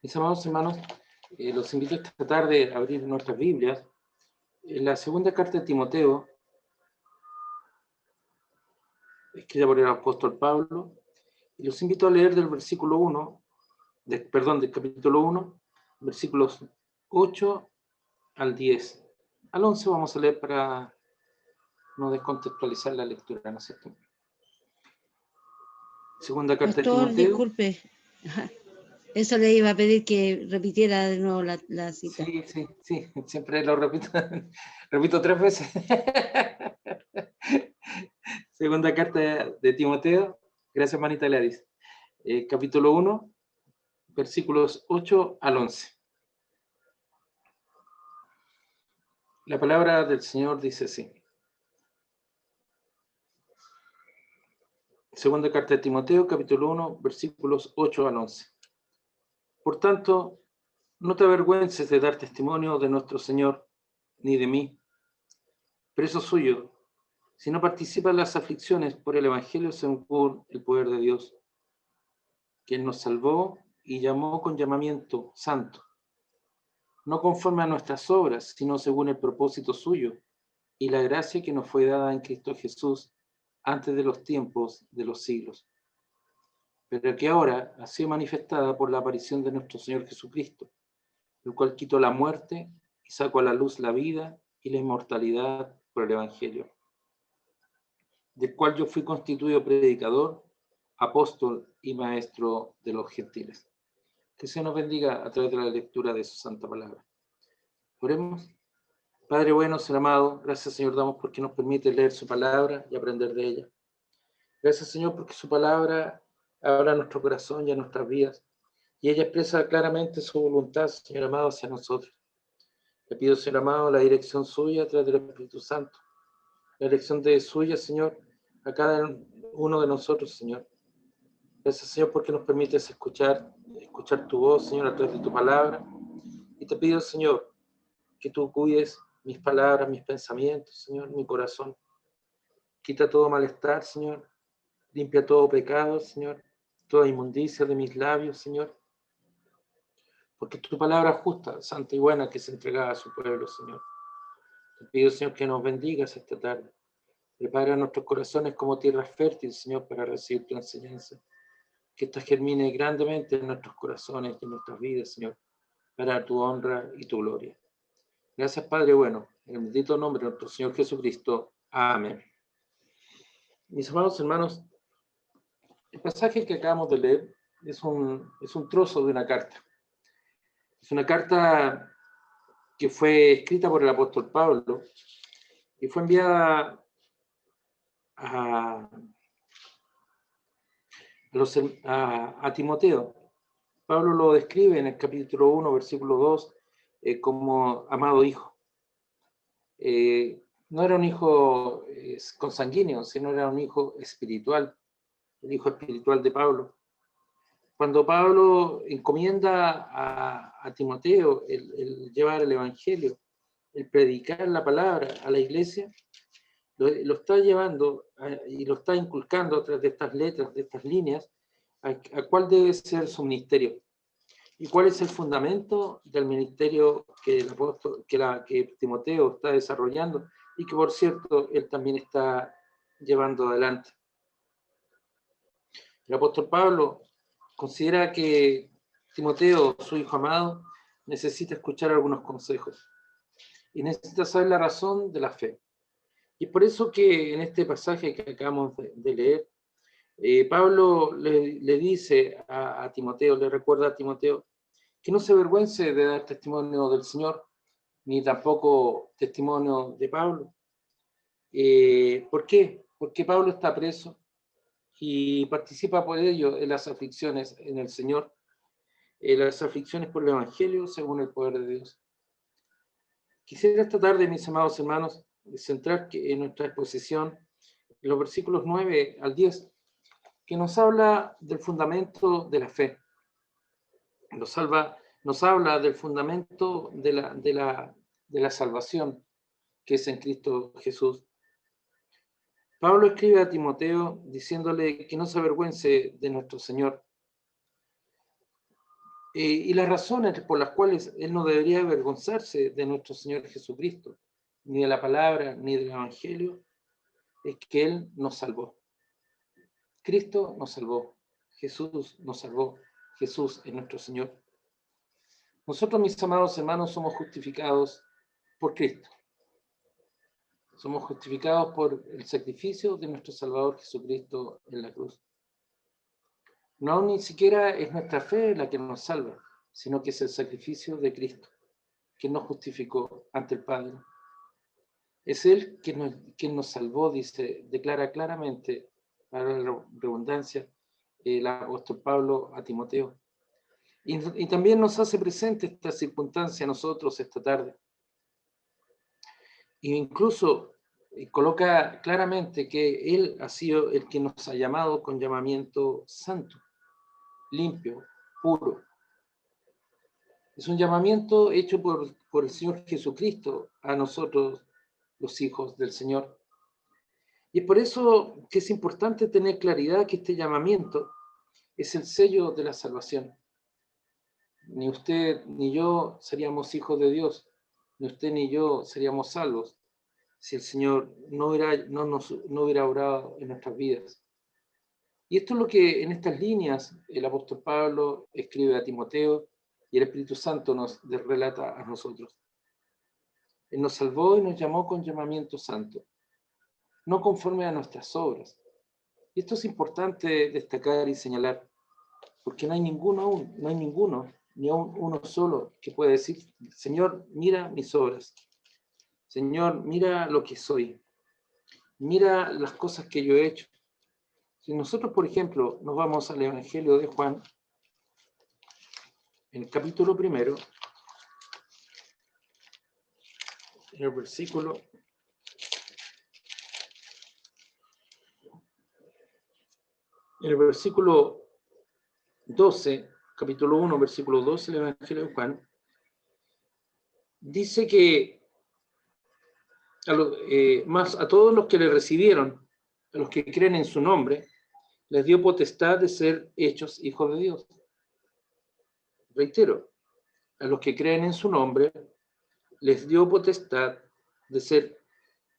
Mis amados hermanos, los invito esta tarde a abrir nuestras Biblias en la segunda carta de Timoteo, escrita por el apóstol Pablo, y los invito a leer del versículo 1, del capítulo 1, versículos 8 al 10. Al 11 vamos a leer para no descontextualizar la lectura, ¿no es cierto? Segunda carta de Pastor, Timoteo. disculpe. Eso le iba a pedir que repitiera de nuevo la cita. Sí, siempre lo repito, repito 3 veces. Segunda carta de Timoteo, gracias manita Gladys, capítulo 1, versículos 8 al 11. La palabra del Señor dice así. Segunda carta de Timoteo, capítulo 1, versículos 8 al 11. Por tanto, no te avergüences de dar testimonio de nuestro Señor, ni de mí, preso suyo, sino participa en las aflicciones por el Evangelio según el poder de Dios, quien nos salvó y llamó con llamamiento santo, no conforme a nuestras obras, sino según el propósito suyo y la gracia que nos fue dada en Cristo Jesús antes de los tiempos de los siglos, pero que ahora ha sido manifestada por la aparición de nuestro Señor Jesucristo, el cual quitó la muerte y sacó a la luz la vida y la inmortalidad por el Evangelio, del cual yo fui constituido predicador, apóstol y maestro de los gentiles. Que se nos bendiga a través de la lectura de su santa palabra. Oremos. Padre bueno, ser amado, gracias Señor damos porque nos permite leer su palabra y aprender de ella. Gracias Señor porque su palabra habla a nuestro corazón y a nuestras vidas, y ella expresa claramente su voluntad, Señor amado, hacia nosotros. Le pido, Señor amado, la dirección suya a través del Espíritu Santo, la dirección de suya, Señor, a cada uno de nosotros, Señor. Gracias, Señor, porque nos permites escuchar tu voz, Señor, a través de tu palabra. Y te pido, Señor, que tú cuides mis palabras, mis pensamientos, Señor, mi corazón. Quita todo malestar, Señor. Limpia todo pecado, Señor. Toda inmundicia de mis labios, Señor. Porque tu palabra justa, santa y buena que se entregaba a su pueblo, Señor. Te pido, Señor, que nos bendigas esta tarde. Prepara nuestros corazones como tierra fértil, Señor, para recibir tu enseñanza. Que esta germine grandemente en nuestros corazones y en nuestras vidas, Señor, para tu honra y tu gloria. Gracias, Padre bueno, en el bendito nombre de nuestro Señor Jesucristo. Amén. Mis amados hermanos, el pasaje que acabamos de leer es un trozo de una carta. Es una carta que fue escrita por el apóstol Pablo y fue enviada a Timoteo. Pablo lo describe en el capítulo 1, versículo 2, como amado hijo. No era un hijo consanguíneo, sino era un hijo espiritual, el hijo espiritual de Pablo. Cuando Pablo encomienda a Timoteo el llevar el Evangelio, el predicar la palabra a la iglesia, lo está llevando y lo está inculcando a través de estas letras, de estas líneas, a cuál debe ser su ministerio y cuál es el fundamento del ministerio que el apóstol, que Timoteo está desarrollando y que, por cierto, él también está llevando adelante. El apóstol Pablo considera que Timoteo, su hijo amado, necesita escuchar algunos consejos y necesita saber la razón de la fe. Y por eso que en este pasaje que acabamos de leer, Pablo le dice a Timoteo, le recuerda a Timoteo, que no se avergüence de dar testimonio del Señor, ni tampoco testimonio de Pablo. ¿Por qué? Porque Pablo está preso y participa por ello en las aflicciones en el Señor, en las aflicciones por el Evangelio según el poder de Dios. Quisiera esta tarde, mis amados hermanos, centrar en nuestra exposición en los versículos 9 al 10, que nos habla del fundamento de la fe. Nos habla del fundamento de la salvación que es en Cristo Jesús. Pablo escribe a Timoteo diciéndole que no se avergüence de nuestro Señor. Y las razones por las cuales Él no debería avergonzarse de nuestro Señor Jesucristo, ni de la palabra, ni del Evangelio, es que Él nos salvó. Cristo nos salvó. Jesús nos salvó. Jesús es nuestro Señor. Nosotros, mis amados hermanos, somos justificados por Cristo. Somos justificados por el sacrificio de nuestro Salvador Jesucristo en la cruz. No ni siquiera es nuestra fe la que nos salva, sino que es el sacrificio de Cristo, que nos justificó ante el Padre. Es Él quien nos salvó, declara claramente, para la redundancia, el apóstol Pablo a Timoteo. Y también nos hace presente esta circunstancia a nosotros esta tarde. E incluso coloca claramente que Él ha sido el que nos ha llamado con llamamiento santo, limpio, puro. Es un llamamiento hecho por el Señor Jesucristo a nosotros, los hijos del Señor. Y es por eso que es importante tener claridad que este llamamiento es el sello de la salvación. Ni usted ni yo seríamos hijos de Dios, ni usted ni yo seríamos salvos si el Señor no hubiera obrado en nuestras vidas. Y esto es lo que en estas líneas el apóstol Pablo escribe a Timoteo y el Espíritu Santo nos relata a nosotros. Él nos salvó y nos llamó con llamamiento santo, no conforme a nuestras obras. Y esto es importante destacar y señalar, porque no hay ninguno, ni aún uno solo, que pueda decir: Señor, mira mis obras. Señor, mira lo que soy. Mira las cosas que yo he hecho. Si nosotros, por ejemplo, nos vamos al Evangelio de Juan, en el capítulo 1, en el versículo 12, capítulo 1, versículo 12 del Evangelio de Juan, dice que más a todos los que le recibieron, a los que creen en su nombre, les dio potestad de ser hechos hijos de Dios. Reitero, a los que creen en su nombre, les dio potestad de ser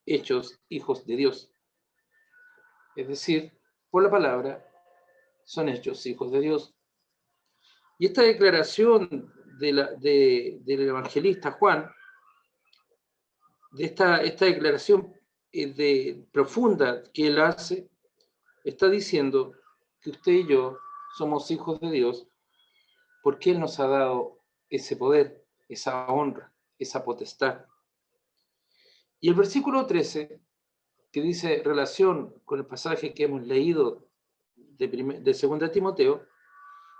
hechos hijos de Dios. Es decir, por la palabra, son hechos hijos de Dios. Y esta declaración del evangelista Juan, de esta declaración profunda que él hace, está diciendo que usted y yo somos hijos de Dios porque Él nos ha dado ese poder, esa honra, esa potestad. Y el versículo 13, que dice relación con el pasaje que hemos leído de 2 Timoteo,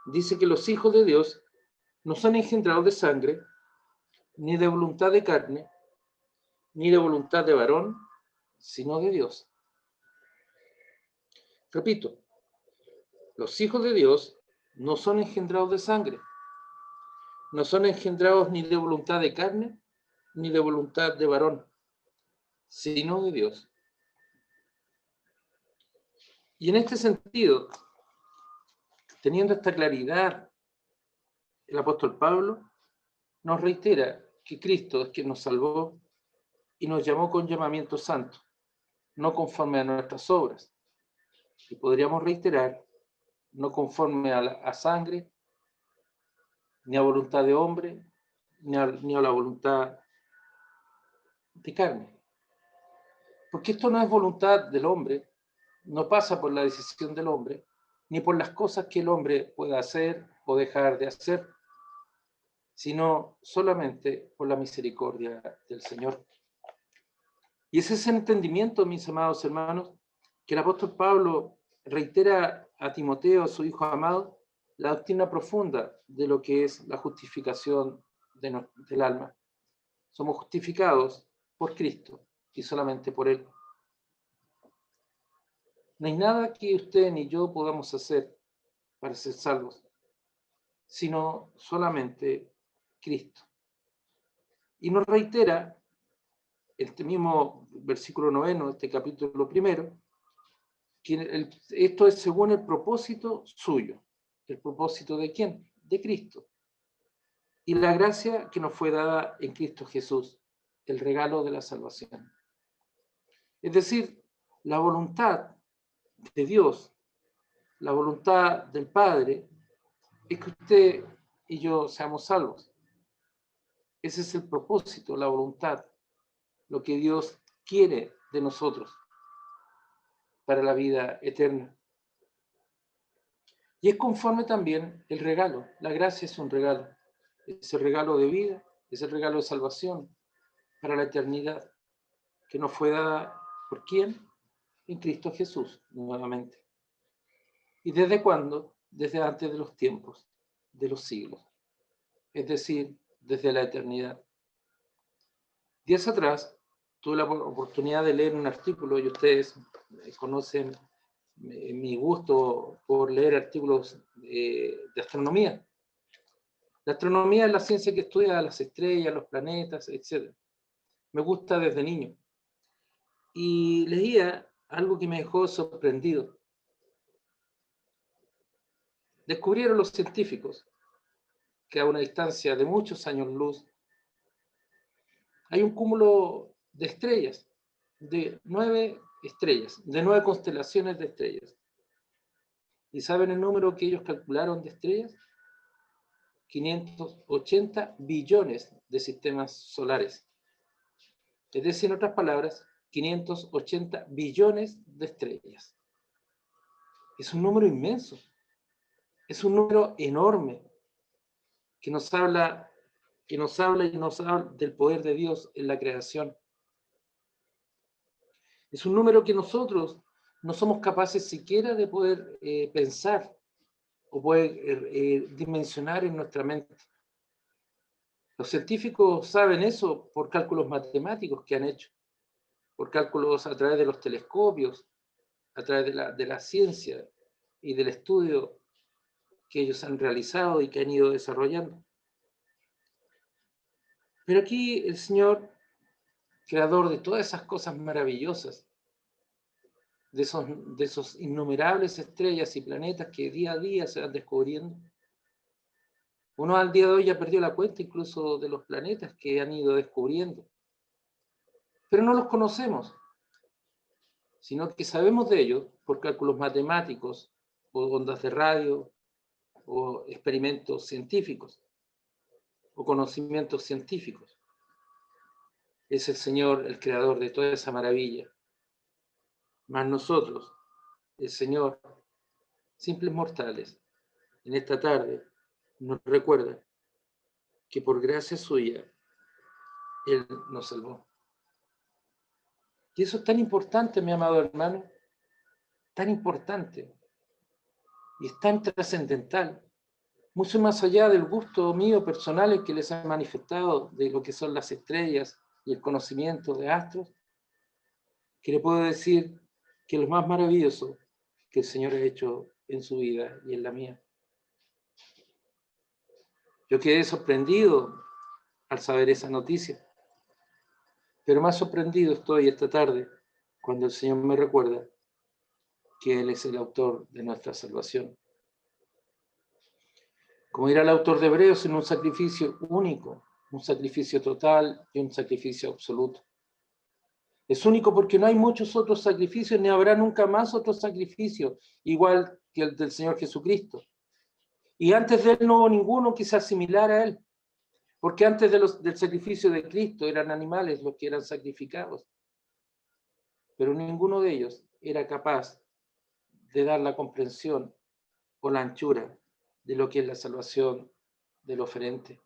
dice que los hijos de Dios no son engendrados de sangre, ni de voluntad de carne, ni de voluntad de varón, sino de Dios. Repito, los hijos de Dios no son engendrados de sangre, no son engendrados ni de voluntad de carne, ni de voluntad de varón, sino de Dios. Y en este sentido, teniendo esta claridad, el apóstol Pablo nos reitera que Cristo es quien nos salvó y nos llamó con llamamiento santo, no conforme a nuestras obras. Y podríamos reiterar, no conforme a sangre, ni a voluntad de hombre, ni a la voluntad de carne. Porque esto no es voluntad del hombre, no pasa por la decisión del hombre, ni por las cosas que el hombre pueda hacer o dejar de hacer, sino solamente por la misericordia del Señor. Y ese es el entendimiento, mis amados hermanos, que el apóstol Pablo reitera a Timoteo, su hijo amado, la doctrina profunda de lo que es la justificación del alma. Somos justificados por Cristo y solamente por Él. No hay nada que usted ni yo podamos hacer para ser salvos, sino solamente Cristo. Y nos reitera este mismo versículo 9, este capítulo 1, que esto es según el propósito suyo. ¿El propósito de quién? De Cristo. y la gracia que nos fue dada en Cristo Jesús, el regalo de la salvación. Es decir, la voluntad de Dios, la voluntad del Padre, es que usted y yo seamos salvos. Ese es el propósito, la voluntad, lo que Dios quiere de nosotros para la vida eterna. Y es conforme también el regalo. La gracia es un regalo. Es el regalo de vida, es el regalo de salvación para la eternidad, que nos fue dada ¿por quién? En Cristo Jesús, nuevamente. ¿Y desde cuándo? Desde antes de los tiempos, de los siglos. Es decir, desde la eternidad. Días atrás tuve la oportunidad de leer un artículo, y ustedes conocen mi gusto por leer artículos de astronomía. La astronomía es la ciencia que estudia las estrellas, los planetas, etc. Me gusta desde niño. Y leía algo que me dejó sorprendido. Descubrieron los científicos que a una distancia de muchos años luz hay un cúmulo de estrellas, de 9 estrellas, de 9 constelaciones de estrellas. ¿Y saben el número que ellos calcularon de estrellas? 580 billones de sistemas solares. Es decir, en otras palabras, 580 billones de estrellas. Es un número inmenso. Es un número enorme que nos habla del poder de Dios en la creación. Es un número que nosotros no somos capaces siquiera de poder pensar o poder dimensionar en nuestra mente. Los científicos saben eso por cálculos matemáticos que han hecho, por cálculos a través de los telescopios, a través de la ciencia y del estudio que ellos han realizado y que han ido desarrollando. Pero aquí el Señor, creador de todas esas cosas maravillosas, de esos innumerables estrellas y planetas que día a día se van descubriendo, uno al día de hoy ya perdió la cuenta incluso de los planetas que han ido descubriendo. Pero no los conocemos, sino que sabemos de ellos por cálculos matemáticos, o ondas de radio, o experimentos científicos, o conocimientos científicos. Es el Señor el creador de toda esa maravilla. Mas nosotros, el Señor, simples mortales, en esta tarde nos recuerda que por gracia suya Él nos salvó. Y eso es tan importante, mi amado hermano, tan importante y es tan trascendental, mucho más allá del gusto mío personal que les he manifestado de lo que son las estrellas y el conocimiento de astros, que le puedo decir que lo más maravilloso que el Señor ha hecho en su vida y en la mía. Yo quedé sorprendido al saber esa noticia, pero más sorprendido estoy esta tarde cuando el Señor me recuerda que Él es el autor de nuestra salvación. Como dirá el autor de Hebreos, en un sacrificio único, un sacrificio total y un sacrificio absoluto. Es único porque no hay muchos otros sacrificios, ni habrá nunca más otro sacrificio igual que el del Señor Jesucristo. Y antes de Él no hubo ninguno que se asimilara a Él, porque antes del sacrificio de Cristo eran animales los que eran sacrificados. Pero ninguno de ellos era capaz de dar la comprensión o la anchura de lo que es la salvación del oferente.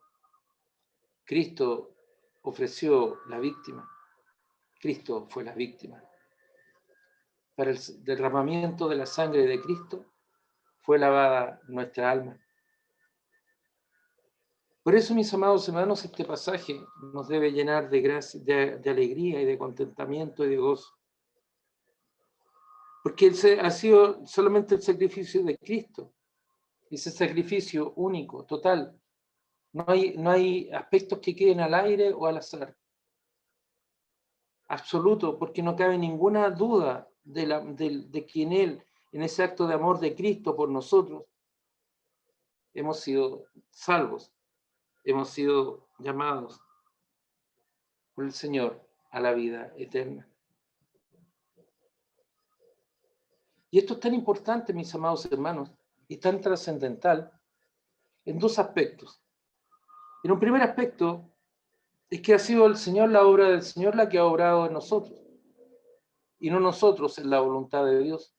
Cristo ofreció la víctima. Cristo fue la víctima. Para el derramamiento de la sangre de Cristo fue lavada nuestra alma. Por eso, mis amados hermanos, este pasaje nos debe llenar de gracia, de alegría y de contentamiento y de gozo. Porque ha sido solamente el sacrificio de Cristo, ese sacrificio único, total. No hay aspectos que queden al aire o al azar. Absoluto, porque no cabe ninguna duda de que en ese acto de amor de Cristo por nosotros, hemos sido salvos, hemos sido llamados por el Señor a la vida eterna. Y esto es tan importante, mis amados hermanos, y tan trascendental en dos aspectos. En un primer aspecto es que ha sido el Señor, la obra del Señor, la que ha obrado en nosotros, y no nosotros en la voluntad de Dios.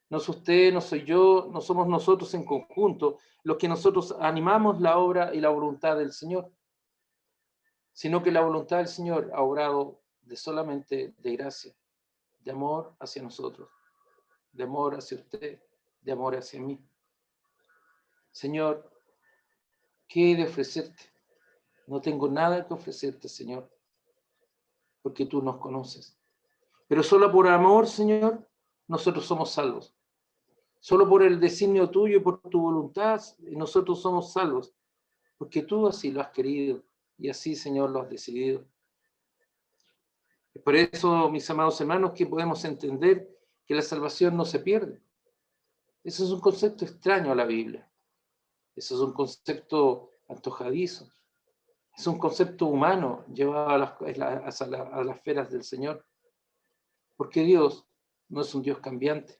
No es usted, no soy yo, no somos nosotros en conjunto los que nosotros animamos la obra y la voluntad del Señor, sino que la voluntad del Señor ha obrado solamente de gracia, de amor hacia nosotros, de amor hacia usted, de amor hacia mí. Señor, ¿qué he de ofrecerte? No tengo nada que ofrecerte, Señor, porque tú nos conoces. Pero solo por amor, Señor, nosotros somos salvos. Solo por el designio tuyo y por tu voluntad, nosotros somos salvos, porque tú así lo has querido y así, Señor, lo has decidido. Es por eso, mis amados hermanos, que podemos entender que la salvación no se pierde. Eso es un concepto extraño a la Biblia. Eso es un concepto antojadizo. Es un concepto humano llevado a las esferas del Señor. Porque Dios no es un Dios cambiante.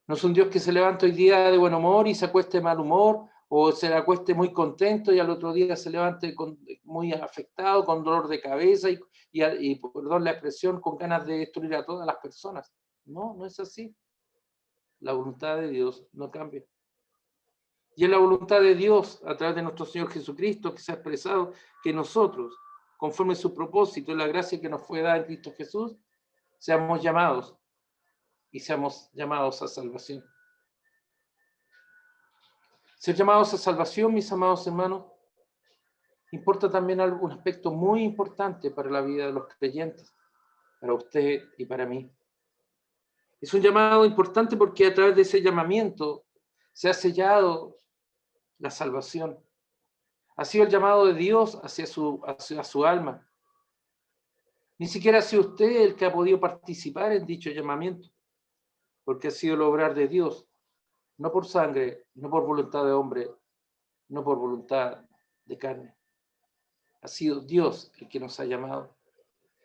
No es un Dios que se levanta hoy día de buen humor y se acueste de mal humor, o se acueste muy contento y al otro día se levante muy afectado, con dolor de cabeza y, perdón la expresión, con ganas de destruir a todas las personas. No, no es así. La voluntad de Dios no cambia. Y es la voluntad de Dios, a través de nuestro Señor Jesucristo, que se ha expresado que nosotros, conforme a su propósito y la gracia que nos fue dada en Cristo Jesús, seamos llamados a salvación. Ser llamados a salvación, mis amados hermanos, importa también un aspecto muy importante para la vida de los creyentes, para usted y para mí. Es un llamado importante porque a través de ese llamamiento se ha sellado la salvación. Ha sido el llamado de Dios hacia su alma. Ni siquiera ha sido usted el que ha podido participar en dicho llamamiento, porque ha sido el obrar de Dios, no por sangre, no por voluntad de hombre, no por voluntad de carne. Ha sido Dios el que nos ha llamado.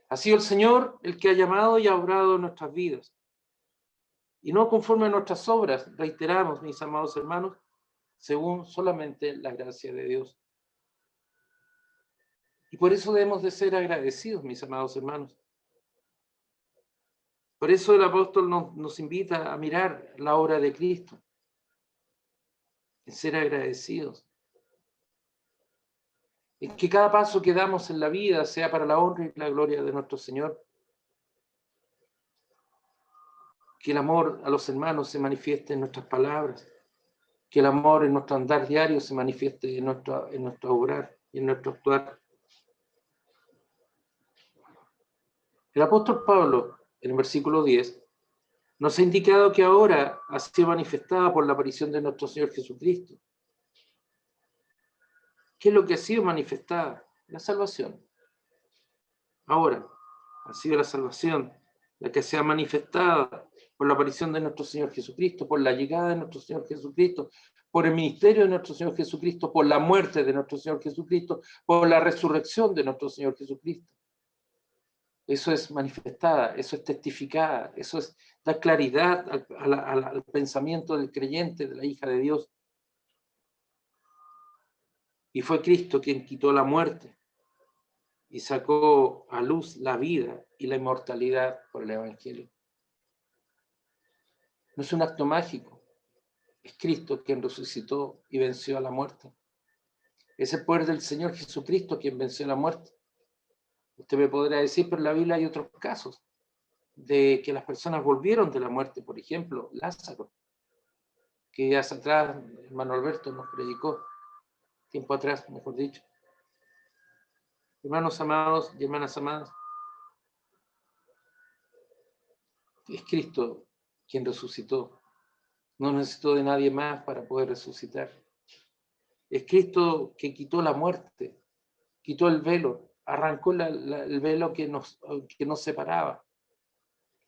Ha sido el Señor el que ha llamado y ha obrado en nuestras vidas. Y no conforme a nuestras obras, reiteramos, mis amados hermanos, según solamente la gracia de Dios. Y por eso debemos de ser agradecidos, mis amados hermanos. Por eso el apóstol nos invita a mirar la obra de Cristo, en ser agradecidos. En que cada paso que damos en la vida sea para la honra y la gloria de nuestro Señor. Que el amor a los hermanos se manifieste en nuestras palabras. Que el amor en nuestro andar diario se manifieste en nuestro obrar y en nuestro actuar. El apóstol Pablo, en el versículo 10, nos ha indicado que ahora ha sido manifestada por la aparición de nuestro Señor Jesucristo. ¿Qué es lo que ha sido manifestada? La salvación. Ahora, ha sido la salvación la que se ha manifestado por la aparición de nuestro Señor Jesucristo, por la llegada de nuestro Señor Jesucristo, por el ministerio de nuestro Señor Jesucristo, por la muerte de nuestro Señor Jesucristo, por la resurrección de nuestro Señor Jesucristo. Eso es manifestada, eso es testificada, eso da claridad al pensamiento del creyente, de la hija de Dios. Y fue Cristo quien quitó la muerte y sacó a luz la vida y la inmortalidad por el Evangelio. No es un acto mágico, es Cristo quien resucitó y venció a la muerte. Es el poder del Señor Jesucristo quien venció a la muerte. Usted me podrá decir, pero en la Biblia hay otros casos de que las personas volvieron de la muerte, por ejemplo, Lázaro, que días atrás el hermano Alberto nos predicó, tiempo atrás, mejor dicho. Hermanos amados y hermanas amadas, es Cristo quien resucitó. No necesitó de nadie más para poder resucitar. Es Cristo que quitó la muerte, quitó el velo, arrancó el velo que nos separaba.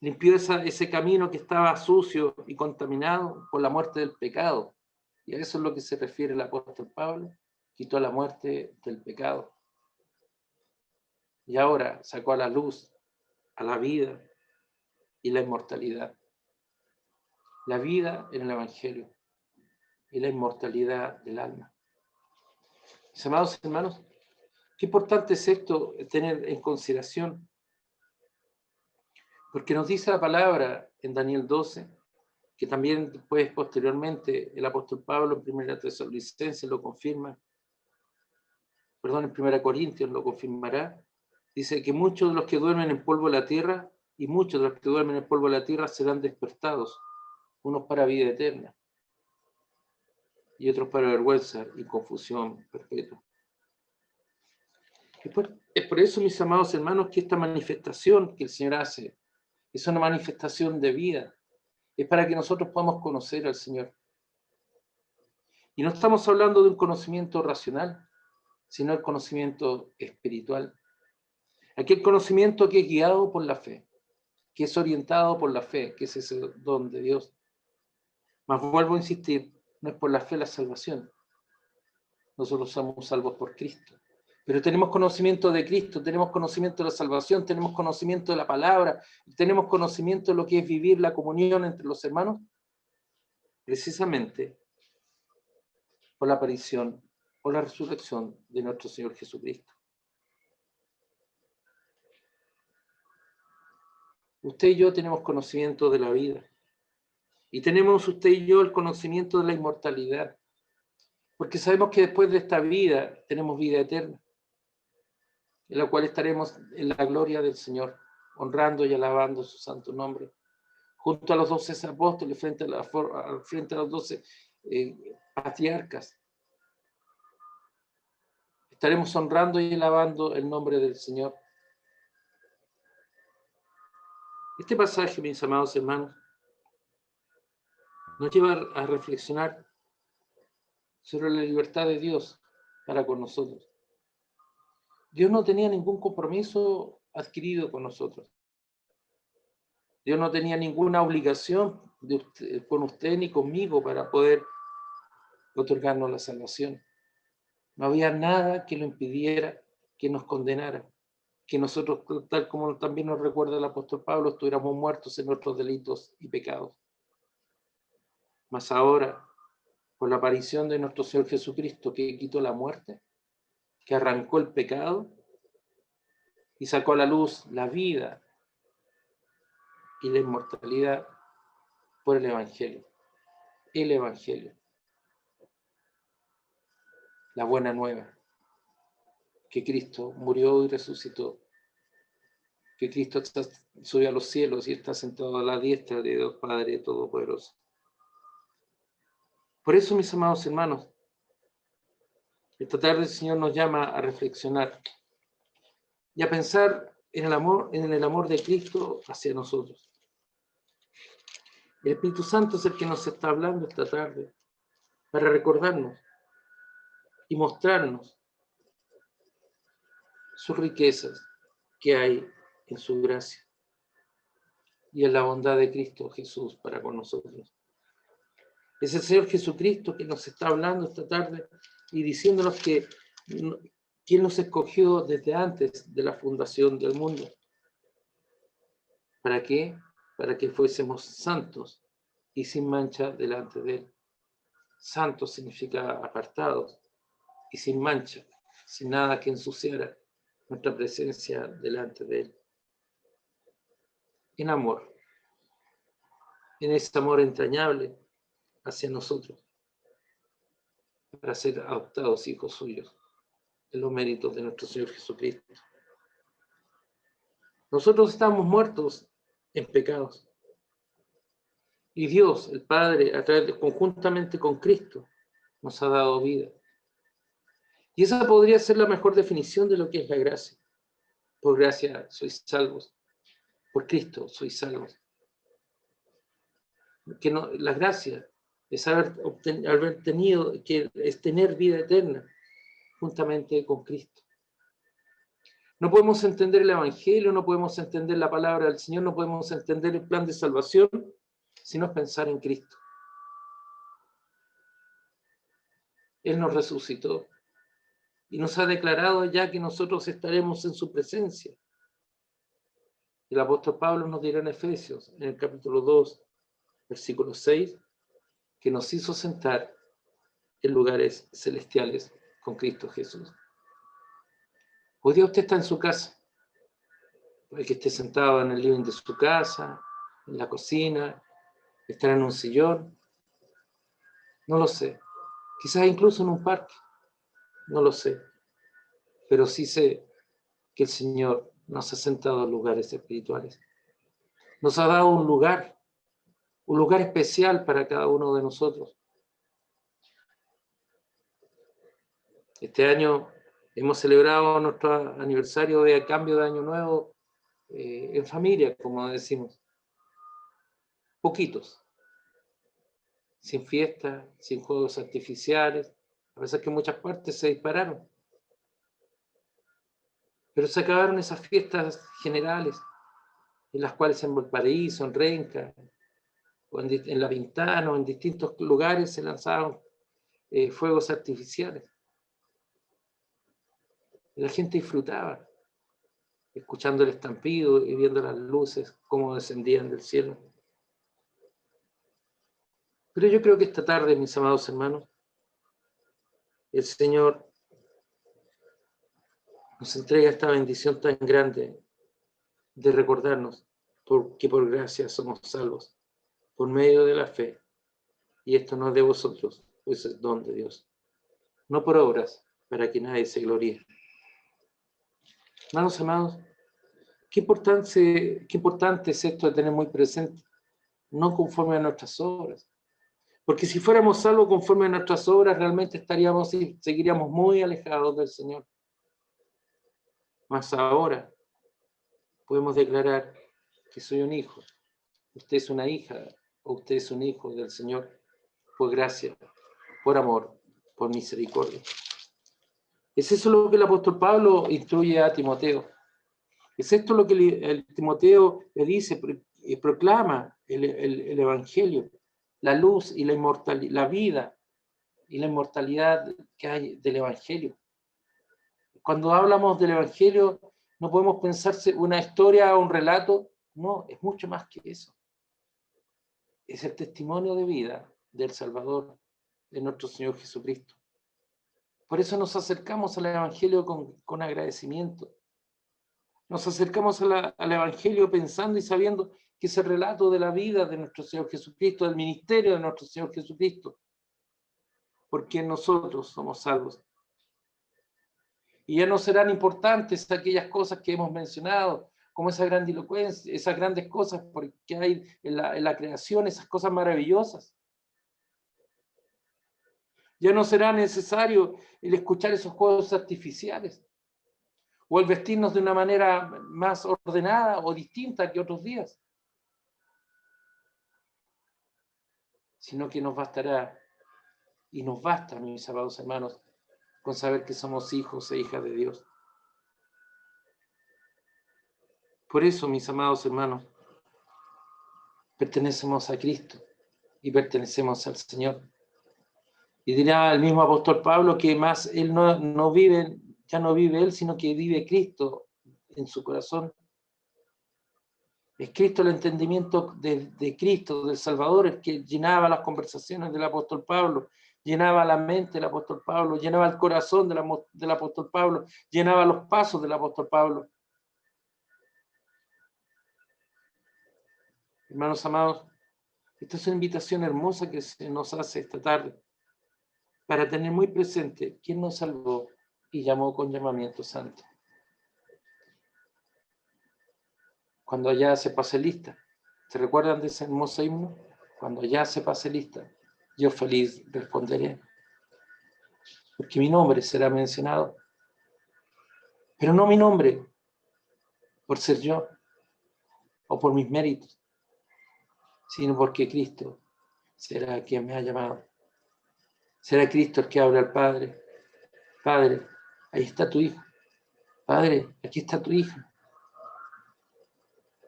Limpió ese camino que estaba sucio y contaminado por la muerte del pecado. Y a eso es lo que se refiere el apóstol Pablo. quitó la muerte del pecado. Y ahora sacó a la luz, a la vida y la inmortalidad. La vida en el Evangelio y la inmortalidad del alma. Mis amados hermanos, qué importante es esto tener en consideración, porque nos dice la palabra en Daniel 12, que también después, posteriormente, el apóstol Pablo en 1 Tesalonicenses lo confirma, perdón, en 1 Corintios lo confirmará, dice que muchos de los que duermen en polvo de la tierra y muchos de los que duermen en polvo de la tierra serán despertados, unos para vida eterna y otros para vergüenza y confusión perpetua. Es por eso, mis amados hermanos, que esta manifestación que el Señor hace es una manifestación de vida. Es para que nosotros podamos conocer al Señor. Y no estamos hablando de un conocimiento racional, sino el conocimiento espiritual. Aquel conocimiento que es guiado por la fe, que es orientado por la fe, que es ese don de Dios. Mas vuelvo a insistir, no es por la fe la salvación. Nosotros somos salvos por Cristo. Pero tenemos conocimiento de Cristo, tenemos conocimiento de la salvación, tenemos conocimiento de la palabra, tenemos conocimiento de lo que es vivir la comunión entre los hermanos, precisamente por la aparición o la resurrección de nuestro Señor Jesucristo. Usted y yo tenemos conocimiento de la vida. Y tenemos usted y yo el conocimiento de la inmortalidad. Porque sabemos que después de esta vida tenemos vida eterna, en la cual estaremos en la gloria del Señor, honrando y alabando su santo nombre, junto a los 12 apóstoles, frente a los 12 patriarcas. Estaremos honrando y alabando el nombre del Señor. Este pasaje, mis amados hermanos, nos lleva a reflexionar sobre la libertad de Dios para con nosotros. Dios no tenía ningún compromiso adquirido con nosotros. Dios no tenía ninguna obligación con usted ni conmigo para poder otorgarnos la salvación. No había nada que lo impidiera, que nos condenara, que nosotros, tal como también nos recuerda el apóstol Pablo, estuviéramos muertos en nuestros delitos y pecados. Mas ahora, por la aparición de nuestro Señor Jesucristo, que quitó la muerte, que arrancó el pecado y sacó a la luz la vida y la inmortalidad por el Evangelio. El Evangelio. La buena nueva. Que Cristo murió y resucitó. Que Cristo subió a los cielos y está sentado a la diestra de Dios Padre Todopoderoso. Por eso, mis amados hermanos, esta tarde el Señor nos llama a reflexionar y a pensar en el amor de Cristo hacia nosotros. El Espíritu Santo es el que nos está hablando esta tarde para recordarnos y mostrarnos sus riquezas que hay en su gracia y en la bondad de Cristo Jesús para con nosotros. Es el Señor Jesucristo que nos está hablando esta tarde y diciéndonos que Él nos escogió desde antes de la fundación del mundo. ¿Para qué? Para que fuésemos santos y sin mancha delante de Él. Santos significa apartados y sin mancha, sin nada que ensuciara nuestra presencia delante de Él. En amor, en ese amor entrañable hacia nosotros, para ser adoptados hijos suyos, en los méritos de nuestro Señor Jesucristo. Nosotros estamos muertos en pecados. Y Dios, el Padre, conjuntamente con Cristo, nos ha dado vida. Y esa podría ser la mejor definición de lo que es la gracia. Por gracia sois salvos. Por Cristo sois salvos. Que no, la gracia es haber tenido, que es tener vida eterna juntamente con Cristo. No podemos entender el Evangelio, no podemos entender la palabra del Señor, no podemos entender el plan de salvación si no es pensar en Cristo. Él nos resucitó, y nos ha declarado ya que nosotros estaremos en su presencia. El apóstol Pablo nos dirá en Efesios, en el capítulo 2, versículo 6, que nos hizo sentar en lugares celestiales con Cristo Jesús. Hoy día usted está en su casa. Puede que esté sentado en el living de su casa, en la cocina, estar en un sillón. No lo sé. Quizás incluso en un parque. No lo sé. Pero sí sé que el Señor nos ha sentado en lugares espirituales. Nos ha dado un lugar especial para cada uno de nosotros. Este año hemos celebrado nuestro aniversario de cambio de Año Nuevo en familia, como decimos. Poquitos. Sin fiestas, sin juegos artificiales, a pesar que en muchas partes se dispararon. Pero se acabaron esas fiestas generales, en las cuales en Valparaíso, en Renca, o en La Pintana, o en distintos lugares se lanzaron fuegos artificiales. Y la gente disfrutaba, escuchando el estampido y viendo las luces, cómo descendían del cielo. Pero yo creo que esta tarde, mis amados hermanos, el Señor nos entrega esta bendición tan grande de recordarnos que por gracia somos salvos, por medio de la fe. Y esto no es de vosotros, pues es don de Dios. No por obras, para que nadie se gloríe. Hermanos amados, qué importante es esto de tener muy presente, no conforme a nuestras obras. Porque si fuéramos salvos conforme a nuestras obras, realmente estaríamos y seguiríamos muy alejados del Señor. Mas ahora podemos declarar que soy un hijo, usted es una hija, o usted es un hijo del Señor, por gracia, por amor, por misericordia. Es eso lo que el apóstol Pablo instruye a Timoteo. Es esto lo que el Timoteo le dice y proclama el Evangelio, la luz y la inmortalidad, la vida y la inmortalidad que hay del Evangelio. Cuando hablamos del Evangelio, no podemos pensarse una historia o un relato, no, es mucho más que eso. Es el testimonio de vida del Salvador, de nuestro Señor Jesucristo. Por eso nos acercamos al Evangelio con agradecimiento. Nos acercamos al Evangelio pensando y sabiendo que ese relato de la vida de nuestro Señor Jesucristo, del ministerio de nuestro Señor Jesucristo, porque nosotros somos salvos. Y ya no serán importantes aquellas cosas que hemos mencionado, como esa grandilocuencia, esas grandes cosas porque hay en la creación, esas cosas maravillosas. Ya no será necesario el escuchar esos juegos artificiales o el vestirnos de una manera más ordenada o distinta que otros días, sino que nos bastará y nos basta, mis amados hermanos, con saber que somos hijos e hijas de Dios. Por eso, mis amados hermanos, pertenecemos a Cristo y pertenecemos al Señor. Y dirá el mismo apóstol Pablo que más él ya no vive él, sino que vive Cristo en su corazón. Es Cristo el entendimiento de Cristo, del Salvador, el que llenaba las conversaciones del apóstol Pablo, llenaba la mente del apóstol Pablo, llenaba el corazón del apóstol Pablo, llenaba los pasos del apóstol Pablo. Hermanos amados, esta es una invitación hermosa que se nos hace esta tarde para tener muy presente quién nos salvó y llamó con llamamiento santo. Cuando allá se pase lista, ¿se recuerdan de ese hermoso himno? Cuando allá se pase lista, yo feliz responderé, porque mi nombre será mencionado. Pero no mi nombre por ser yo o por mis méritos, sino porque Cristo será quien me ha llamado. Será Cristo el que habla al Padre. Padre, ahí está tu hijo. Padre, aquí está tu hija.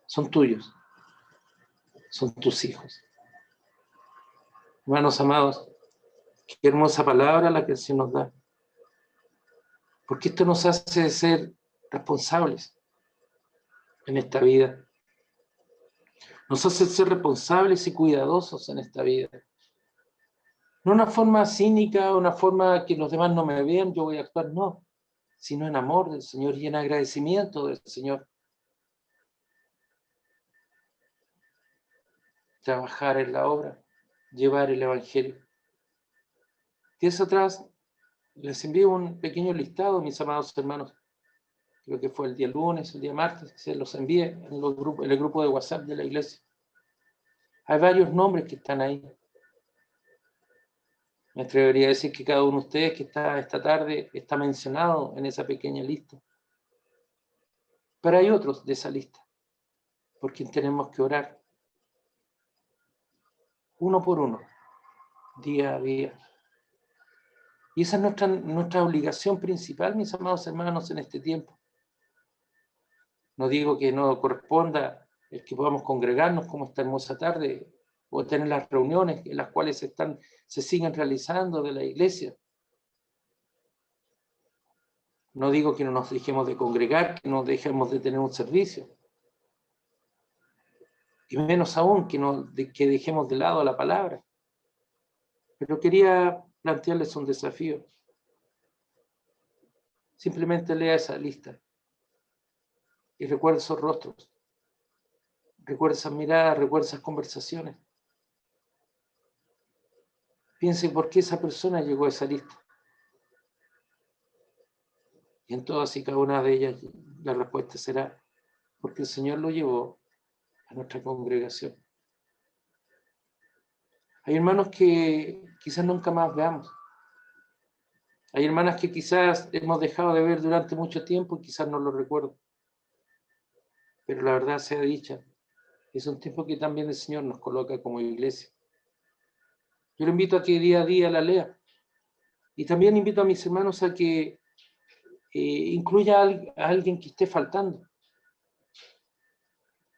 Son tuyos. Son tus hijos. Hermanos amados, qué hermosa palabra la que el Señor nos da. Porque esto nos hace ser responsables en esta vida. Nos hace ser responsables y cuidadosos en esta vida. No una forma cínica, una forma que los demás no me vean, yo voy a actuar, no. Sino en amor del Señor y en agradecimiento del Señor. Trabajar en la obra, llevar el Evangelio. Días atrás les envío un pequeño listado, mis amados hermanos. Creo que fue el día lunes, el día martes, se los envié en el grupo de WhatsApp de la iglesia. Hay varios nombres que están ahí. Me atrevería a decir que cada uno de ustedes que está esta tarde está mencionado en esa pequeña lista. Pero hay otros de esa lista, por quien tenemos que orar. Uno por uno, día a día. Y esa es nuestra obligación principal, mis amados hermanos, en este tiempo. No digo que no corresponda el que podamos congregarnos como esta hermosa tarde, o tener las reuniones en las cuales se siguen realizando de la iglesia. No digo que no nos dejemos de congregar, que no dejemos de tener un servicio. Y menos aún que dejemos de lado la palabra. Pero quería plantearles un desafío. Simplemente lea esa lista y recuerde esos rostros. Recuerde esas miradas, recuerde esas conversaciones. Piense por qué esa persona llegó a esa lista. Y en todas y cada una de ellas la respuesta será porque el Señor lo llevó a nuestra congregación. Hay hermanos que quizás nunca más veamos. Hay hermanas que quizás hemos dejado de ver durante mucho tiempo y quizás no lo recuerdo. Pero la verdad sea dicha, es un tiempo que también el Señor nos coloca como iglesia. Yo le invito a que día a día la lea. Y también invito a mis hermanos a que incluya a alguien que esté faltando.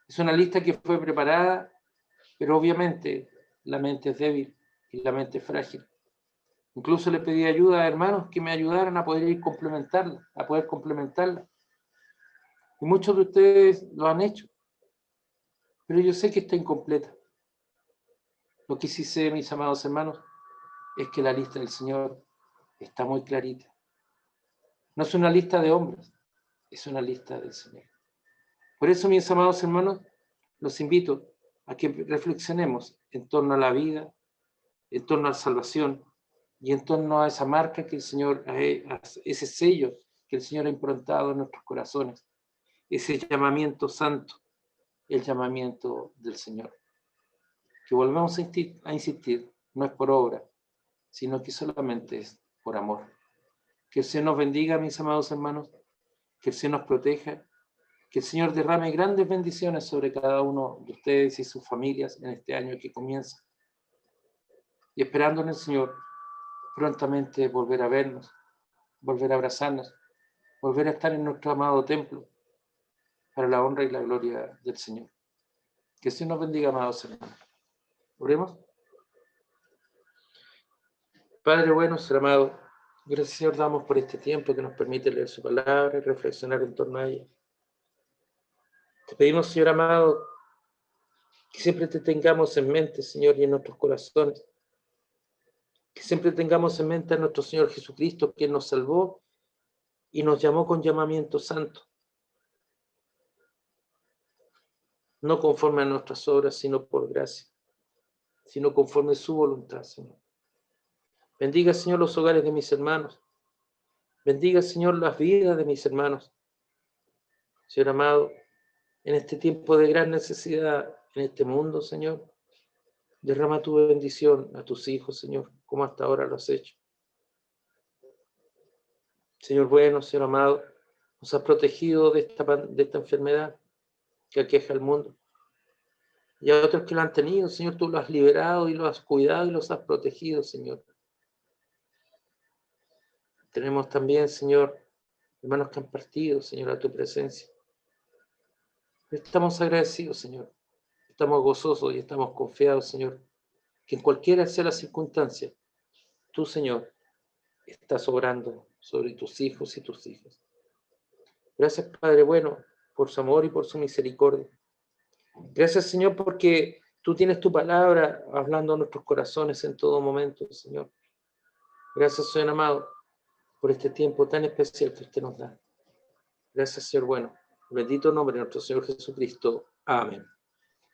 Es una lista que fue preparada, pero obviamente la mente es débil y la mente es frágil. Incluso le pedí ayuda a hermanos que me ayudaran a poder complementarla. Y muchos de ustedes lo han hecho, pero yo sé que está incompleta. Lo que sí sé, mis amados hermanos, es que la lista del Señor está muy clarita. No es una lista de hombres, es una lista del Señor. Por eso, mis amados hermanos, los invito a que reflexionemos en torno a la vida, en torno a la salvación y en torno a esa marca que el Señor, ese sello que el Señor ha implantado en nuestros corazones, ese llamamiento santo, el llamamiento del Señor. Que volvamos a insistir, no es por obra, sino que solamente es por amor. Que el Señor nos bendiga, mis amados hermanos, que el Señor nos proteja, que el Señor derrame grandes bendiciones sobre cada uno de ustedes y sus familias en este año que comienza. Y esperando en el Señor prontamente volver a vernos, volver a abrazarnos, volver a estar en nuestro amado templo para la honra y la gloria del Señor. Que el Señor nos bendiga, amados hermanos. Oremos. Padre bueno, ser amado, gracias Señor damos por este tiempo que nos permite leer su palabra y reflexionar en torno a ella. Te pedimos, Señor amado, que siempre te tengamos en mente, Señor, y en nuestros corazones. Que siempre tengamos en mente a nuestro Señor Jesucristo, quien nos salvó y nos llamó con llamamiento santo. No conforme a nuestras obras, sino por gracia, sino conforme a su voluntad, Señor. Bendiga, Señor, los hogares de mis hermanos. Bendiga, Señor, las vidas de mis hermanos. Señor amado, en este tiempo de gran necesidad en este mundo, Señor, derrama tu bendición a tus hijos, Señor, como hasta ahora lo has hecho. Señor bueno, Señor amado, nos has protegido de esta enfermedad que aqueja al mundo. Y a otros que lo han tenido, Señor, tú lo has liberado y lo has cuidado y los has protegido, Señor. Tenemos también, Señor, hermanos que han partido, Señor, a tu presencia. Estamos agradecidos, Señor. Estamos gozosos y estamos confiados, Señor, que en cualquiera sea la circunstancia, tú, Señor, estás obrando sobre tus hijos y tus hijas. Gracias, Padre bueno, por su amor y por su misericordia. Gracias, Señor, porque tú tienes tu palabra hablando a nuestros corazones en todo momento, Señor. Gracias, Señor amado, por este tiempo tan especial que usted nos da. Gracias, Señor bueno. Bendito nombre de nuestro Señor Jesucristo. Amén.